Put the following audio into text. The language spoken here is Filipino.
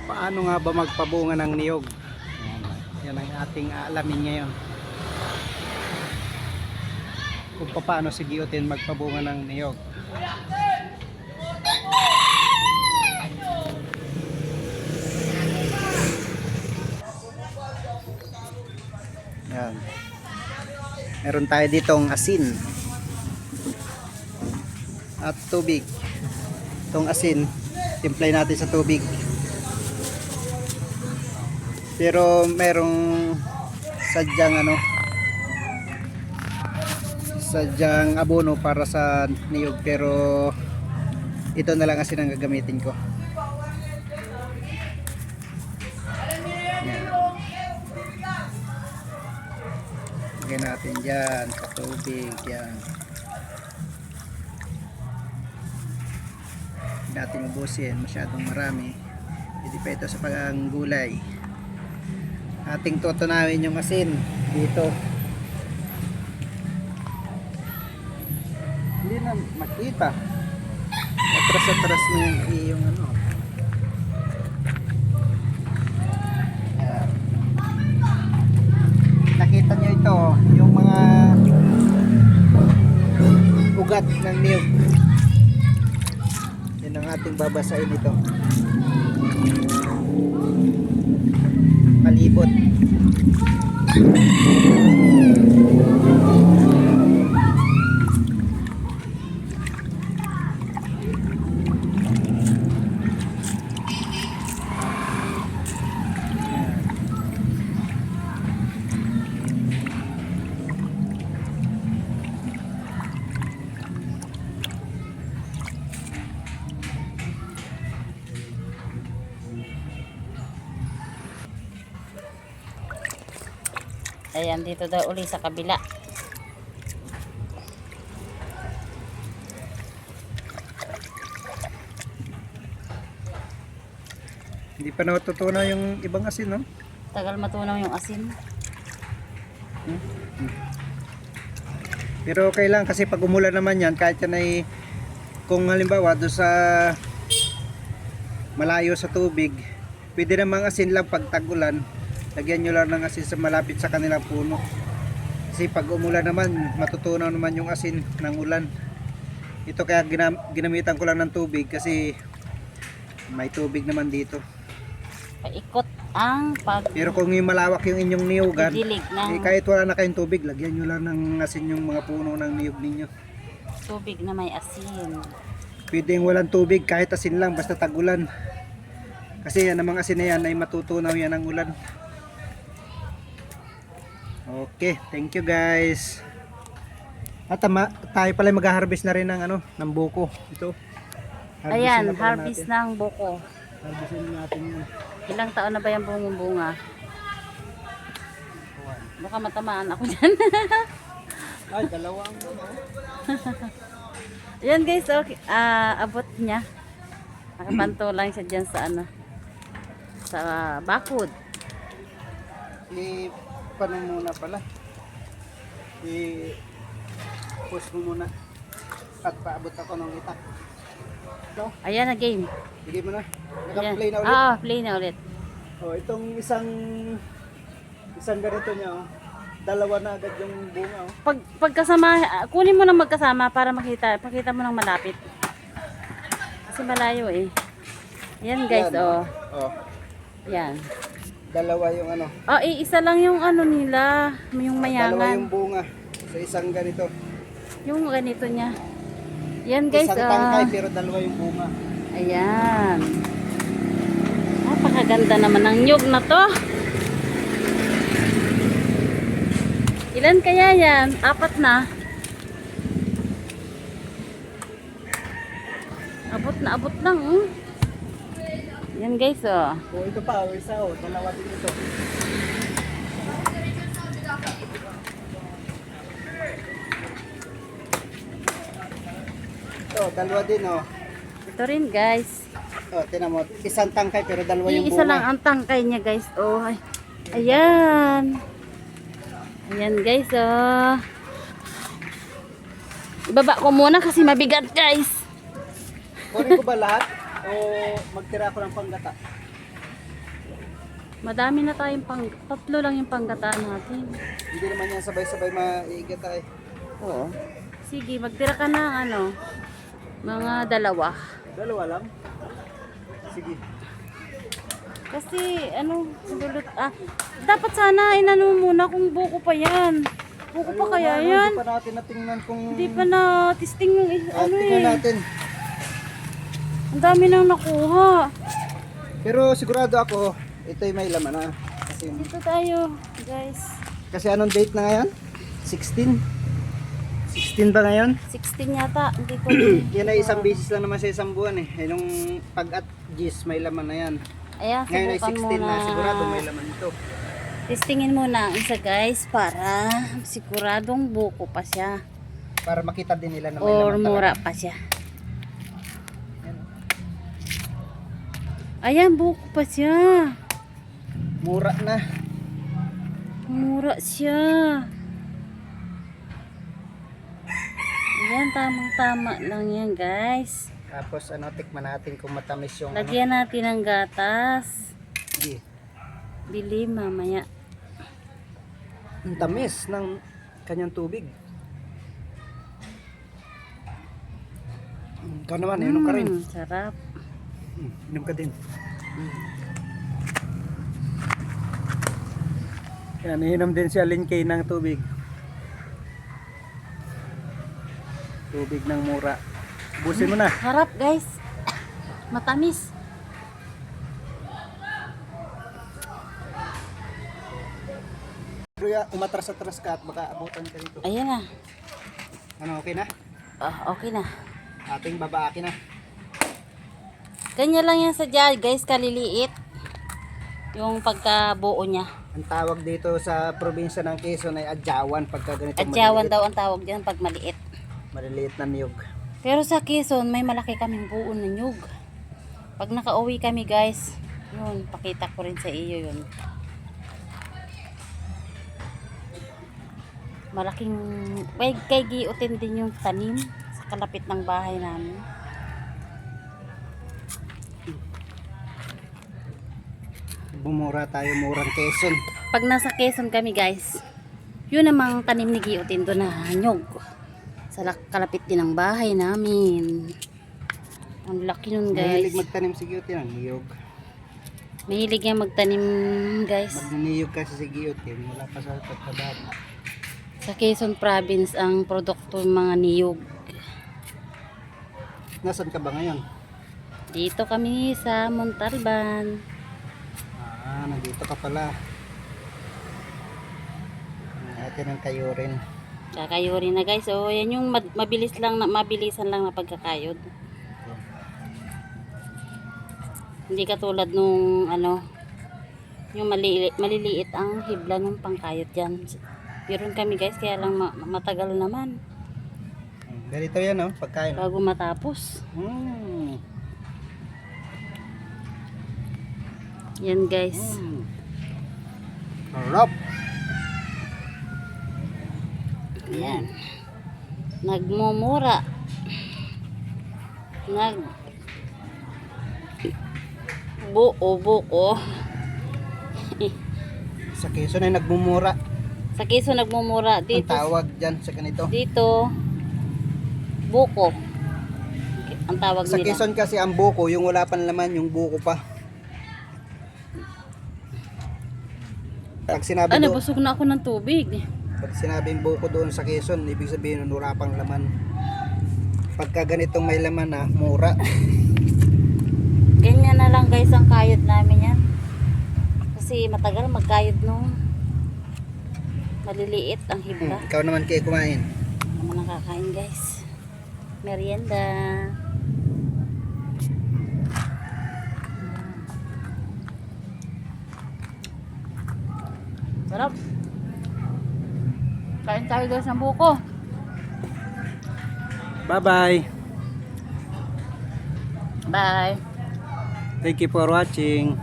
Paano nga ba magpabunga ng niyog? Yan ang ating aalamin ngayon. Kung paano si Giotin magpabunga ng niyog. Yan. Meron tayo ditong asin at tubig. Itong asin, timplay natin sa tubig. Pero merong sadyang abono para sa niyog, pero ito na lang asin ang gagamitin ko. Yan. Lagyan natin dyan sa tubig. Yan. Hindi natin ubusin, masyadong marami. Hindi pa ito sa panggulay. Ating tutunawin yung asin dito. Hindi na makita. Atras-atras na yung ano. Yan. Nakita nyo ito, yung mga ugat ng niyog. Yan ang ating babasain ito. Palibot. Ayan, dito daw uli sa kabila. Hindi pa natutunaw yung ibang asin, no? Tagal matunaw yung asin. Pero okay lang kasi pag umulan naman yan, kahit yan ay, kung halimbawa doon sa malayo sa tubig, pwede namang asin lang pag tag-ulan. Lagyan nyo lang ng asin sa malapit sa kanilang puno. Kasi pag umulan naman, matutunaw naman yung asin ng ulan. Ito kaya ginamitan ko lang ng tubig kasi may tubig naman dito. Paikot ang Pero kung yung malawak yung inyong niyugan, ng kahit wala na kayong tubig, lagyan nyo lang ng asin yung mga puno ng niyog ninyo. tubig na may asin. Pwedeng walang tubig, kahit asin lang, basta tag-ulan. Kasi yan namang asin na yan ay matutunaw yan ng ulan. Okay, thank you guys. At tayo pala mag-harvest na rin ng ng buko. Ito. Ayan, harvest ng buko. Harvestin natin yan. Ilang taon na ba yung bunga? Baka matamaan ako dyan. Ay, dalawang Ayan guys, okay. Abot niya. Nakapanto lang siya dyan sa sa bakod. Paano muna pala? I-push mo muna. At paabot ako ng itak. No? Ayan na game. Sige mo na. Ayan. Naka-play na ulit. Play na ulit. Oh, itong isang ganito niya, oh. Dalawa na agad yung bunga, oh. Pagkasama, kunin mo ng magkasama para pakita mo ng malapit. Kasi malayo eh. Yan guys, Yan, oh. Oh. Yan. Dalawa yung Isa lang yung nila, yung dalawa mayangan. yung bunga sa isang ganito. Yung ganito niya. Yan guys, Isang tangkay pero dalawa yung bunga. Ayan. Napakaganda naman ng nyug na to. Ilan kaya yan? 4 na. Abot lang. Yan guys, oh. Oh, ito pa, isa, oh. Dalawa din ito. Ito, dalawa din, oh. Ito rin guys. Oh, tinan mo, isang tangkay pero dalawa yung Isa bunga. lang ang tangkay niya guys. Oh, ayan. Ayan guys, oh. Ibaba ko muna kasi mabigat guys. Kunin ko ba lahat? O magtira ako ng panggata? Madami na tayong tatlo lang yung panggataan natin. Hindi naman yan sabay-sabay maigata eh. Oo. Sige, magtira ka ng ano, mga dalawa. Dalawa lang? Sige. Kasi ano, dapat sana inano muna kung buko pa yan. Buko pa kaya yan? Hindi pa natin natingnan kung... Hindi pa na testing yung ano tingnan eh. natin. Ang dami nang nakuha. Pero sigurado ako, ito'y may laman na. Kasi, Dito tayo, guys. kasi anong date na ngayon? 16? 16 ba ngayon? 16 yata, hindi ko Yan ay isang bisis lang naman sa isang buwan eh. Yung pag at gis may laman na yan. Ayan, Ngayon ay subukan 16 muna. na sigurado may laman ito. Testingin muna ang isa guys para siguradong buko pa siya. Para makita din nila na may Or laman mura talaga. pa siya. Ayan, buko pa siya. Mura na. Mura siya. Ayan, tamang-tama lang yan guys. Tapos ano, tikman natin kung matamis yung ano. Lagyan natin ng gatas. Sige. Bili mamaya. Ang tamis ng kanyang tubig. Ikaw naman, inom ka rin. Sarap. Inom ka din. Yan, inom din si Alin Kay ng tubig. Tubig ng mura. Busin mo na. Sarap guys. Matamis. Pero umatras-atras ka at baka abutan ka dito. Ayan na. Ano, okay na? Okay na. Ating babaaki na. Ganyan lang yan sa dyan guys, kaliliit. Yung pagkabuo niya. Ang tawag dito sa probinsya ng Quezon ay adyawan pagka ganito Adyawan daw ang tawag dyan pag maliit. maliliit na niyog. Pero sa Quezon, may malaki kaming buo na nyug. Pag nakauwi kami guys, yun, pakita ko rin sa iyo yun. Malaking, kay giutin din yung tanim sa kalapit ng bahay namin. Bumura tayo, murang Quezon. Pag nasa Quezon kami guys, yun namang tanim ni giutin doon na nyug. Sa kalapit din ng bahay namin. Ang laki nun guys. Mahilig magtanim si Giyotin ng niyog. Mahilig yan magtanim guys. Magniniyog kasi si Giyotin, wala pa sa pagkabata. Sa Quezon Province ang produkto ng mga niyog. Nasaan ka ba ngayon? Dito kami sa Montalban. Nandito ka pala. Atin ang kayurin. Kakayurin na guys. So yan yung mabilisan lang na pagkakayod. Hindi katulad nung ano, yung maliliit ang hibla ng pangkayod yan. Meron kami guys, kaya lang matagal naman Ganito yan pagkain. bago matapos. Yan guys. Harap. Yan. Nagmumura. Buko. Sa Quezon ay nagmumura. Sa Quezon nagmumura. Ang tawag dyan sa ganito. Dito, buko. Ang tawag Sa nila. Quezon kasi ang buko, yung wala pang laman, yung buko pa. Pag sinabi Busog na ako ng tubig. Pag sinabing buko doon sa Quezon, ibig sabihin nun wala pang laman. Pagka ganitong may laman na, mura. Ganyan na lang guys ang kayod namin yan. Kasi matagal magkayod nung maliliit ang hibla. Ikaw naman kayo kumain. Ano nakakain guys? Merienda. Sarap. Kain tayo guys ng buko. Bye-bye. Bye. Thank you for watching.